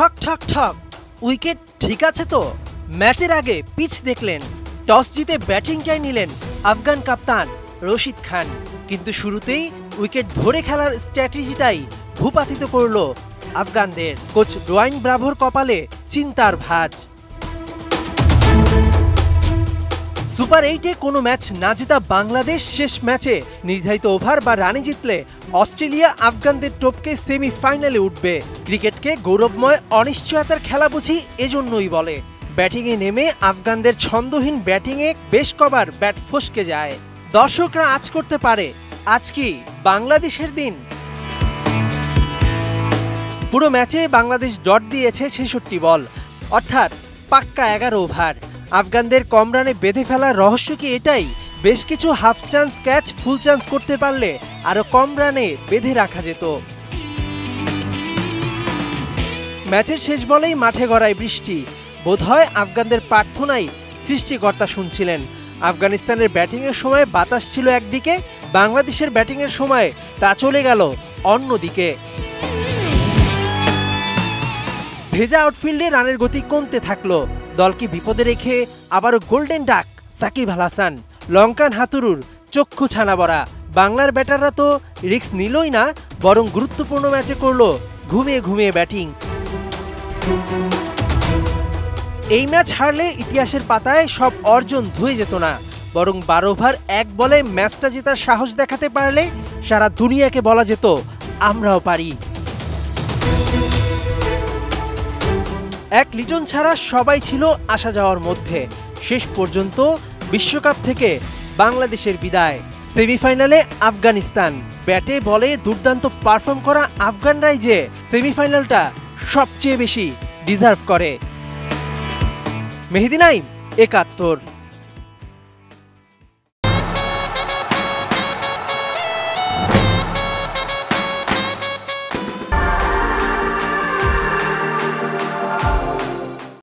ঠক ঠক ঠক উইকেট ঠিক আছে তো। ম্যাচের আগে পিচ দেখলেন, টস জিতে ব্যাটিংটাই নিলেন আফগান কাপ্তান রশিদ খান, কিন্তু শুরুতেই উইকেট ধরে খেলার স্ট্র্যাটেজিটাই ভূপাতিত করল আফগানদের। কোচ ডোয়াইন ব্রাভোর কপালে চিন্তার ভাঁজ। সুপার 8-এ কোনো ম্যাচ না জেতা বাংলাদেশ শেষ ম্যাচে নির্ধারিত ওভার বা রানে জিতলে অস্ট্রেলিয়া আফগানদের টপকে সেমিফাইনালে উঠবে। ক্রিকেটকে গৌরবময় অনিশ্চয়তার খেলা বুঝি এজন্যই বলে। ব্যাটিংয়ে নেমে আফগানদের ছন্দহীন ব্যাটিংয়ে বেশ কবার ব্যাট ফসকে যায়। দর্শকরা আজ করতে পারে, আজ কি বাংলাদেশের দিন? পুরো ম্যাচে বাংলাদেশ ডট দিয়েছে 66 বল, অর্থাৎ পাক্কা 11 ওভার। আফগানদের কম রানে বেঁধে ফেলার রহস্য কি এটাই? বেশ কিছু হাফ চান্স ক্যাচ ফুল চান্স করতে পারলে আরো কম রানে বেঁধে রাখা যেত। ম্যাচের শেষ বলেই মাঠে গড়ায় বৃষ্টি। বোধহয় আফগানদের প্রার্থনাই সৃষ্টিকর্তা শুনছিলেন। আফগানিস্তানের ব্যাটিংয়ের সময় বাতাস ছিল একদিকে, বাংলাদেশের ব্যাটিংয়ের সময় তা চলে গেল অন্যদিকে। ভেজা আউটফিল্ডে রানের গতি কমতে থাকলো। দলকে বিপদে রেখে আবারও গোল্ডেন ডাক সাকিব আল হাসান। লঙ্কান হাতুরুর চক্ষু ছানা বড়া। বাংলার ব্যাটাররা তো রিস্ক নিলই না, বরং গুরুত্বপূর্ণ ম্যাচে করলো ঘুমিয়ে ঘুমিয়ে ব্যাটিং। এই ম্যাচ হারলে ইতিহাসের পাতায় সব অর্জন ধুয়ে যেত না, বরং 12 ওভার 1 বলে ম্যাচটা জেতার সাহস দেখাতে পারলে সারা দুনিয়াকে বলা যেত আমরাও পারি। এক লিটন ছাড়া সবাই ছিল আসা যাওয়ার মধ্যে। শেষ পর্যন্ত বিশ্বকাপ থেকে বাংলাদেশের বিদায়। সেমিফাইনালে আফগানিস্তান। ব্যাটে বলে দুর্দান্ত পারফর্ম করা আফগানরাই যে সেমিফাইনালটা সবচেয়ে বেশি ডিজার্ভ করে। মেহেদী নাইম, 71।